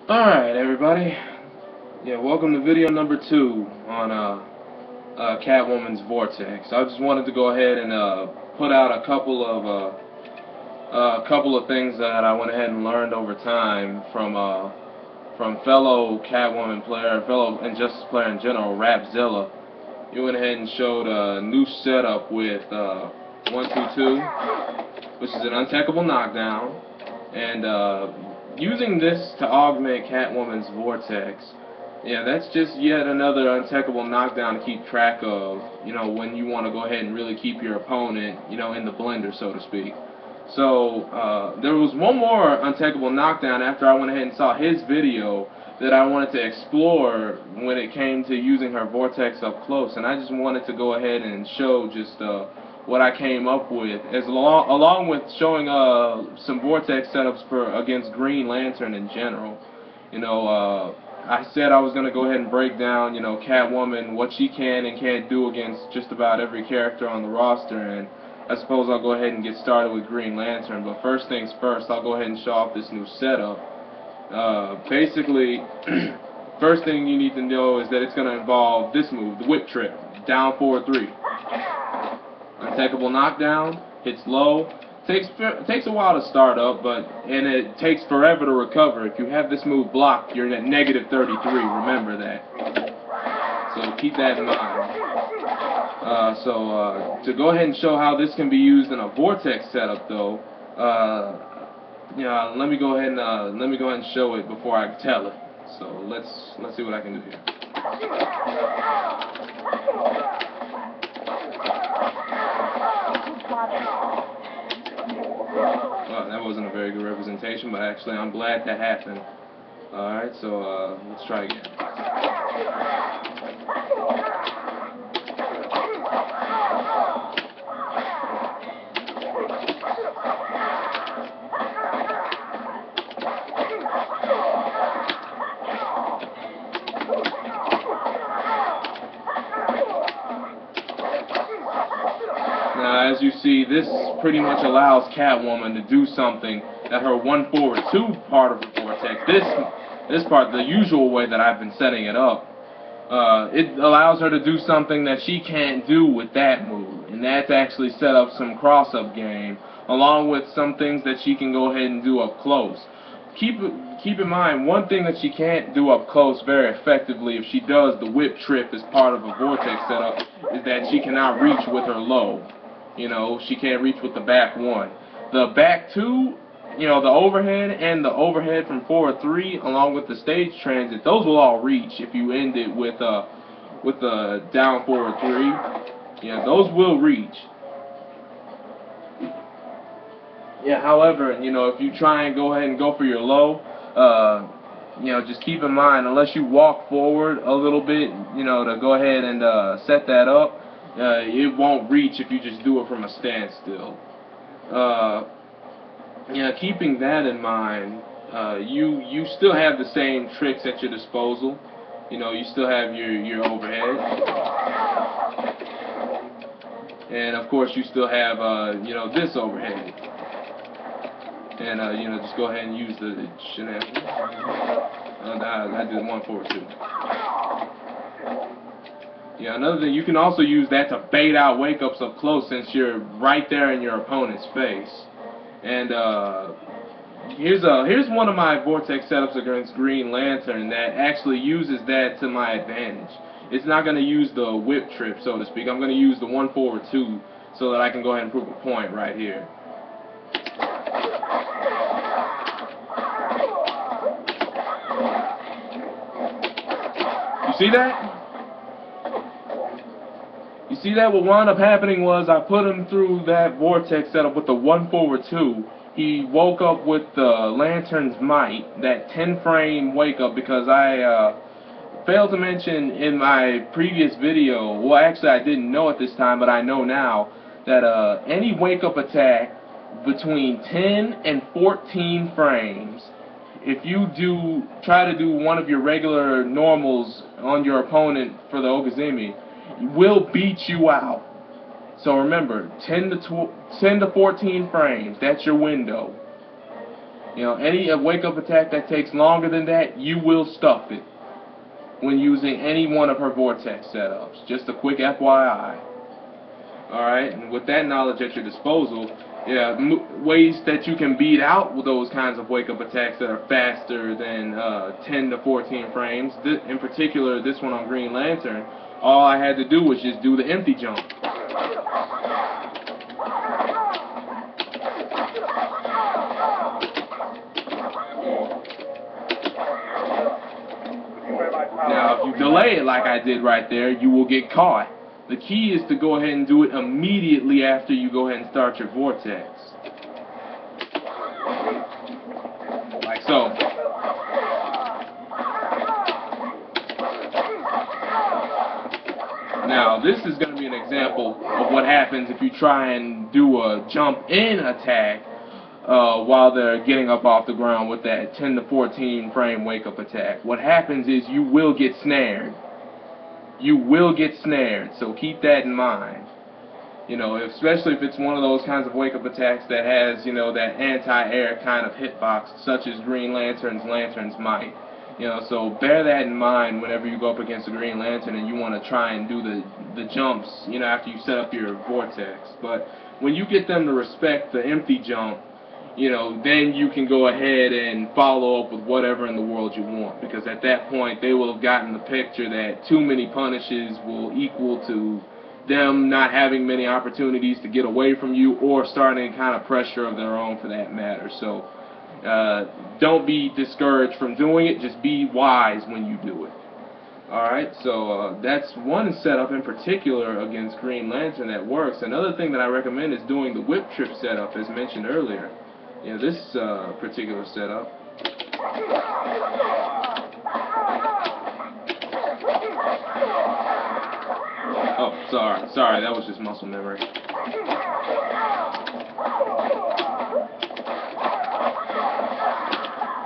Alright, everybody. Yeah, welcome to video number 2 on Catwoman's Vortex. I just wanted to go ahead and put out a couple of things that I went ahead and learned over time from fellow Catwoman player, fellow Injustice player in general, Rapzilla. He went ahead and showed a new setup with 122, which is an untechable knockdown, and using this to augment Catwoman's Vortex. Yeah, that's just yet another untechable knockdown to keep track of, when you want to go ahead and really keep your opponent, in the blender, so to speak. So, there was one more untechable knockdown after I went ahead and saw his video that I wanted to explore when it came to using her Vortex up close, and I just wanted to go ahead and show just what I came up with, along with showing some Vortex setups against Green Lantern in general. I said I was going to go ahead and break down, Catwoman, what she can and can't do against just about every character on the roster, and I suppose I'll go ahead and get started with Green Lantern. But first things first, I'll go ahead and show off this new setup. Basically, first thing you need to know is that it's going to involve this move, the whip trip, down 4-3. Untechable knockdown, hits low. Takes a while to start up, and it takes forever to recover. If you have this move blocked, you're at -33. Remember that. So keep that in mind. To go ahead and show how this can be used in a Vortex setup, though, let me go ahead and show it before I tell it. So let's see what I can do here. Well, that wasn't a very good representation, but actually I'm glad that happened. Alright, so let's try again. Now, as you see, this pretty much allows Catwoman to do something that her 1-forward-2 part of the Vortex, this part, the usual way that I've been setting it up, it allows her to do something that she can't do with that move, and that's actually set up some cross-up game, along with some things that she can go ahead and do up close. Keep in mind, one thing that she can't do up close very effectively if she does the whip trip as part of a Vortex setup is that she cannot reach with her low. She can't reach with the back 1. The back 2, the overhead and the overhead from 4-3, along with the stage transit, those will all reach if you end it with a down 4-3. Yeah, those will reach. Yeah, however, if you try and go ahead and go for your low, just keep in mind, unless you walk forward a little bit, to go ahead and set that up, it won't reach if you just do it from a standstill. Keeping that in mind, you still have the same tricks at your disposal. You still have your overhead, and of course you still have this overhead. And just go ahead and use the shenanigans. I did 1-4-2. Yeah, another thing, you can also use that to bait out wake-ups up close since you're right there in your opponent's face. And here's one of my Vortex setups against Green Lantern that actually uses that to my advantage. It's not going to use the whip trip, so to speak. I'm going to use the 1-4-2 so that I can go ahead and prove a point right here. You see that? You see that? What wound up happening was I put him through that Vortex setup with the 1-4-2. He woke up with the Lantern's Might, that 10-frame wake up, because I failed to mention in my previous video, well actually I didn't know at this time, but I know now, that any wake up attack between 10 and 14 frames, if you try to do one of your regular normals on your opponent for the Okazumi, will beat you out. So remember, 10 to 14 frames, that's your window. You know, any wake-up attack that takes longer than that, you will stuff it when using any one of her Vortex setups. Just a quick FYI. Alright, and with that knowledge at your disposal, yeah, ways that you can beat out with those kinds of wake-up attacks that are faster than 10 to 14 frames. In particular, this one on Green Lantern, all I had to do was just do the empty jump. Now, if you delay it like I did right there, you will get caught. The key is to go ahead and do it immediately after you go ahead and start your Vortex. Like so. Now, this is going to be an example of what happens if you try and do a jump-in attack while they're getting up off the ground with that 10 to 14 frame wake-up attack. What happens is you will get snared. You will get snared, so keep that in mind. You know, especially if it's one of those kinds of wake-up attacks that has, you know, that anti-air kind of hitbox, such as Green Lantern's Might. You know, so bear that in mind whenever you go up against a Green Lantern and you want to try and do the jumps, you know, after you set up your Vortex. But when you get them to respect the empty jump, you know, then you can go ahead and follow up with whatever in the world you want, because at that point they will have gotten the picture that too many punishes will equal to them not having many opportunities to get away from you or starting kind of pressure of their own for that matter. So don't be discouraged from doing it, just be wise when you do it. Alright, so that's one setup in particular against Green Lantern that works. Another thing that I recommend is doing the whip trip setup as mentioned earlier. Yeah, this particular setup. Oh, sorry, that was just muscle memory.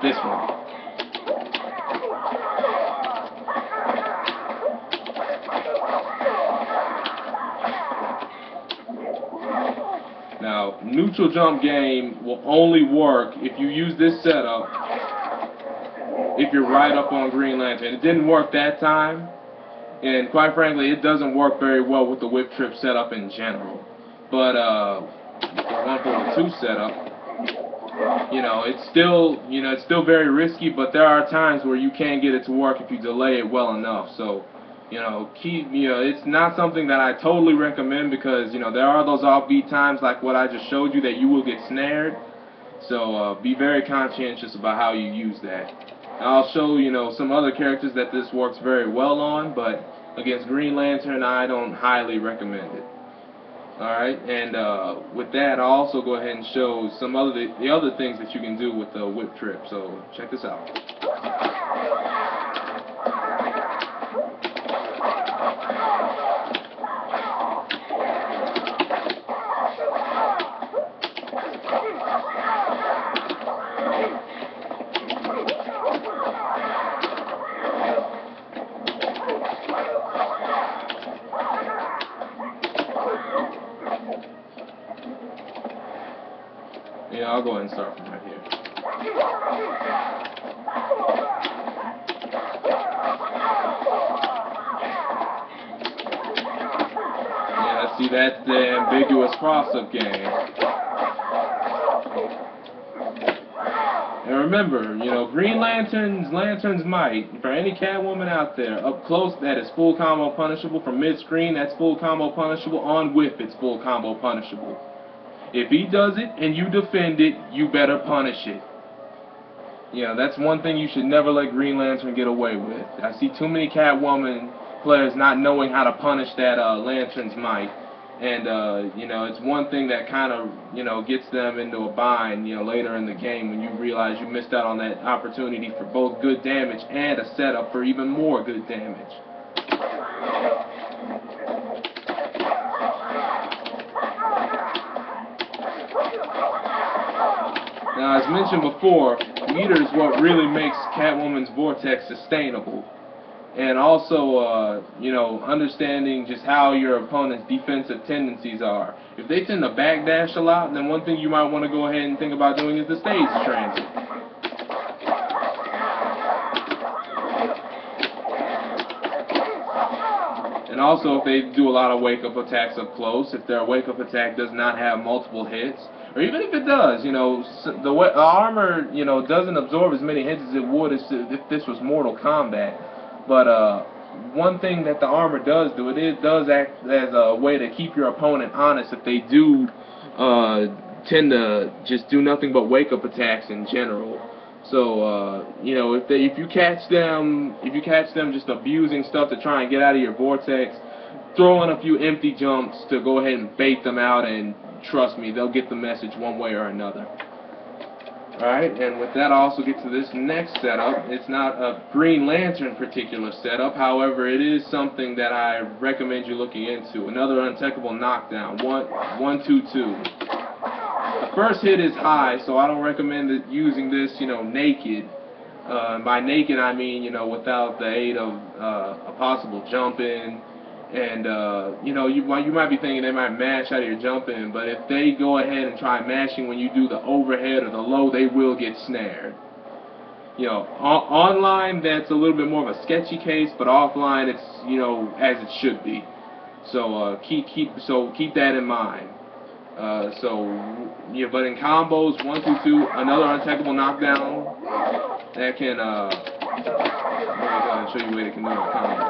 This one. Now, neutral jump game will only work if you use this setup if you're right up on Green Lantern. It didn't work that time, and quite frankly, it doesn't work very well with the whip trip setup in general. But the 142 setup, you know, it's still very risky, but there are times where you can get it to work if you delay it well enough. So, you know, it's not something that I totally recommend because, you know, there are those offbeat times like what I just showed you that you will get snared. So be very conscientious about how you use that. And I'll show, you know, some other characters that this works very well on, but against Green Lantern I don't highly recommend it. Alright, and with that I'll also go ahead and show some the other things that you can do with the whip trip. So check this out. Yeah, I'll go ahead and start from right here. Yeah, see, that's the ambiguous cross-up game. And remember, you know, Green Lantern's Might, for any Catwoman out there, up close, that is full combo punishable. From mid-screen, that's full combo punishable. On whip, it's full combo punishable. If he does it and you defend it, you better punish it. You know, that's one thing you should never let Green Lantern get away with. I see too many Catwoman players not knowing how to punish that Lantern's Might. And, you know, it's one thing that kind of, you know, gets them into a bind, you know, later in the game when you realize you missed out on that opportunity for both good damage and a setup for even more good damage. Now, as mentioned before, meter is what really makes Catwoman's Vortex sustainable. And also, you know, understanding just how your opponent's defensive tendencies are. If they tend to backdash a lot, then one thing you might want to go ahead and think about doing is the stage transit. And also if they do a lot of wake-up attacks up close, if their wake-up attack does not have multiple hits, or even if it does, you know, the armor, you know, doesn't absorb as many hits as it would if this was Mortal Kombat. But one thing that the armor does do, it does act as a way to keep your opponent honest if they do tend to just do nothing but wake-up attacks in general. So you know, if you catch them just abusing stuff to try and get out of your vortex, throw in a few empty jumps to go ahead and bait them out, and trust me, they'll get the message one way or another. Alright, and with that I also get to this next setup. It's not a Green Lantern particular setup, however it is something that I recommend you looking into. Another untechable knockdown, 1-2-2. The first hit is high, so I don't recommend using this, you know, naked. By naked I mean, you know, without the aid of a possible jump in. And you know, you might be thinking they might mash out of your jump in, but if they go ahead and try mashing when you do the overhead or the low, they will get snared. You know, online that's a little bit more of a sketchy case, but offline it's, you know, as it should be. So keep that in mind. Yeah, but in combos, 1-2-2, another untechable knockdown that can I'm going to show you what it can do in a combo.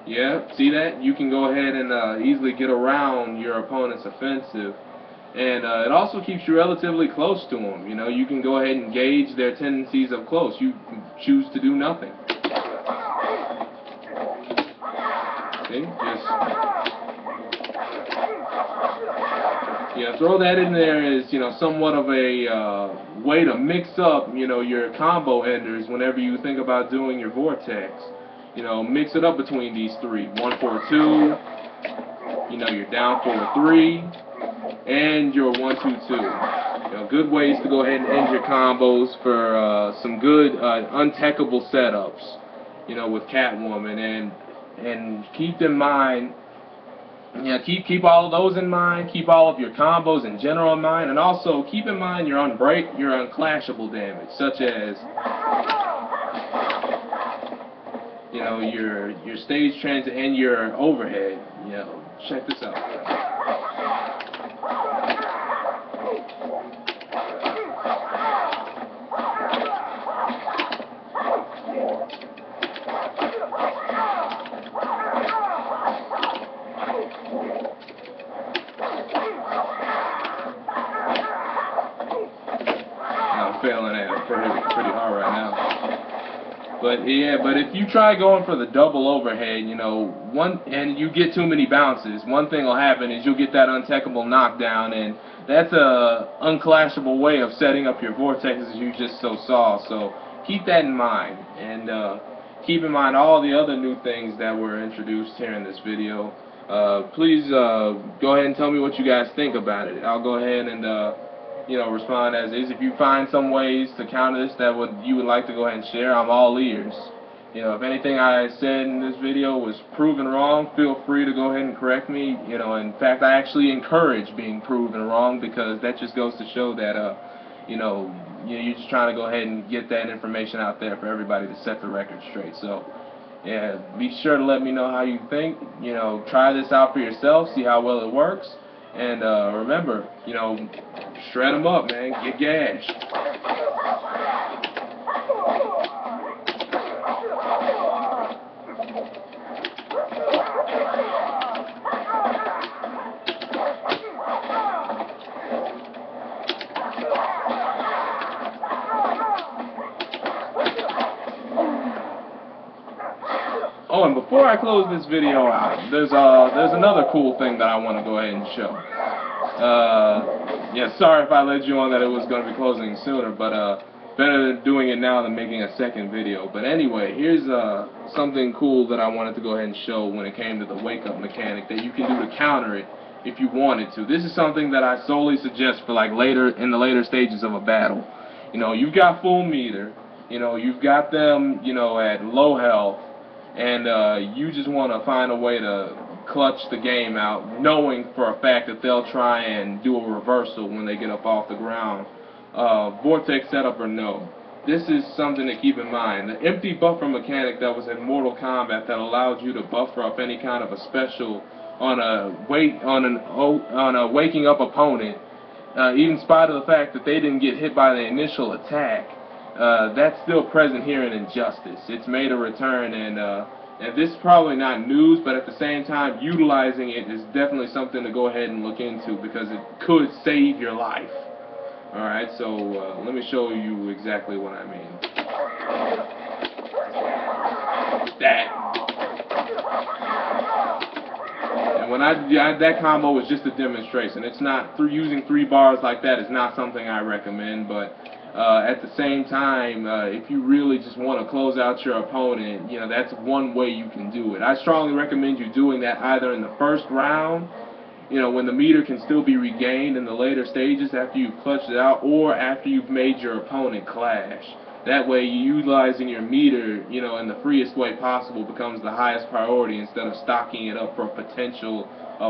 Yeah, see that? You can go ahead and easily get around your opponent's offensive. And it also keeps you relatively close to them. You know, you can go ahead and gauge their tendencies up close. You can choose to do nothing. See? Yeah, throw that in there as, you know, somewhat of a way to mix up, you know, your combo enders whenever you think about doing your vortex. You know, mix it up between these three. 1-4-2, you know, your down 4-3, and your 1-2-2. You know, good ways to go ahead and end your combos for some good untechable setups, you know, with Catwoman. And keep in mind, yeah, keep all of those in mind. Keep all of your combos in general in mind, and also keep in mind your unclashable damage, such as, you know, your stage transit and your overhead. You know, check this out. I'm failing at it pretty hard right now. But yeah, but if you try going for the double overhead, you know, and you get too many bounces, one thing will happen is you'll get that untechable knockdown, and that's a unclashable way of setting up your vortexes as you just saw. So keep that in mind, and keep in mind all the other new things that were introduced here in this video. Please go ahead and tell me what you guys think about it. I'll go ahead and you know, respond as is. If you find some ways to counter this that you would like to go ahead and share, I'm all ears. You know, if anything I said in this video was proven wrong, feel free to go ahead and correct me. You know, in fact, I actually encourage being proven wrong, because that just goes to show that you know, you're just trying to go ahead and get that information out there for everybody to set the record straight. So yeah, be sure to let me know how you think. You know, try this out for yourself, see how well it works. And remember, you know, shred them up, man. Get gashed. Oh, and before I close this video out, there's another cool thing that I want to go ahead and show. Yeah, sorry if I led you on that it was going to be closing sooner, but better doing it now than making a second video. But anyway, here's something cool that I wanted to go ahead and show when it came to the wake-up mechanic that you can do to counter it if you wanted to. This is something that I solely suggest for like in the later stages of a battle. You know, you've got full meter, you know, you've got them, you know, at low health, and you just want to find a way to clutch the game out, knowing for a fact that they'll try and do a reversal when they get up off the ground. Vortex setup or no, this is something to keep in mind. The empty buffer mechanic that was in Mortal Kombat that allowed you to buffer up any kind of a special on a waking up opponent, even in spite of the fact that they didn't get hit by the initial attack, that's still present here in Injustice. It's made a return, and this is probably not news, but at the same time, utilizing it is definitely something to go ahead and look into because it could save your life. Alright, so let me show you exactly what I mean. That. And when that combo was just a demonstration. It's not, using 3 bars like that is not something I recommend, but at the same time, if you really just want to close out your opponent, you know, that's one way you can do it. I strongly recommend you doing that either in the first round, you know, when the meter can still be regained in the later stages after you've clutched it out, or after you've made your opponent clash. That way, utilizing your meter, you know, in the freest way possible becomes the highest priority instead of stocking it up for a potential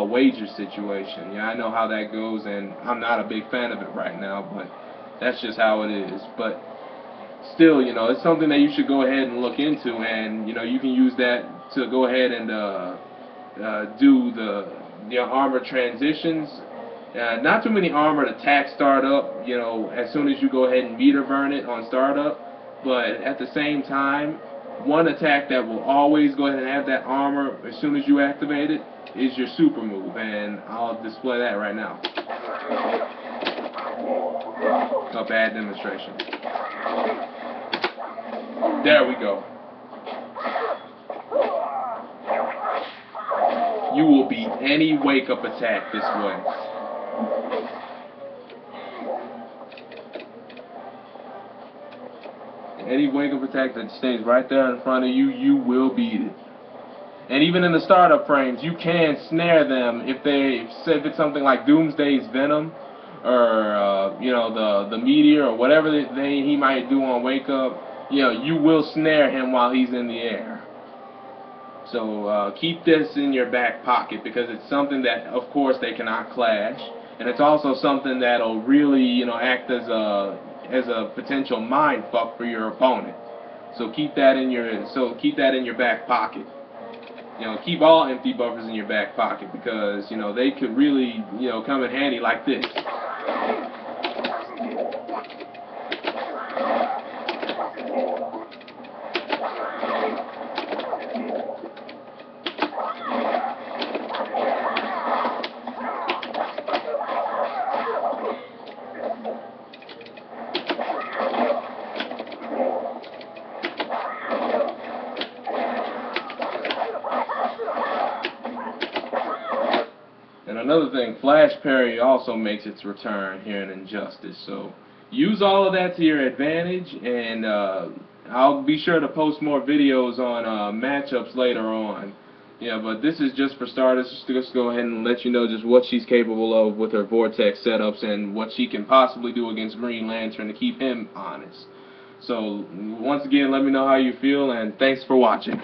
wager situation. Yeah, I know how that goes, and I'm not a big fan of it right now, but that's just how it is. But still, you know, it's something that you should go ahead and look into, and, you know, you can use that to go ahead and do the armor transitions. Not too many armored attacks start up, you know, as soon as you go ahead and meter burn it on startup, but at the same time, one attack that will always go ahead and have that armor as soon as you activate it is your super move, and I'll display that right now. A bad demonstration. There we go. You will beat any wake-up attack this way. Any wake-up attack that stays right there in front of you, you will beat it. And even in the startup frames, you can snare them if it's something like Doomsday's Venom, or you know, the Meteor, or whatever he might do on wake-up. You know, you will snare him while he's in the air. So keep this in your back pocket, because it's something that, of course, they cannot clash, and it's also something that'll really, you know, act as a potential mind fuck for your opponent. So keep that in your back pocket. You know, keep all empty buffers in your back pocket, because, you know, they could really, you know, come in handy like this. And another thing, Flash Parry also makes its return here in Injustice. So use all of that to your advantage, and I'll be sure to post more videos on matchups later on. Yeah, but this is just for starters, just to go ahead and let you know just what she's capable of with her Vortex setups and what she can possibly do against Green Lantern to keep him honest. So once again, let me know how you feel, and thanks for watching.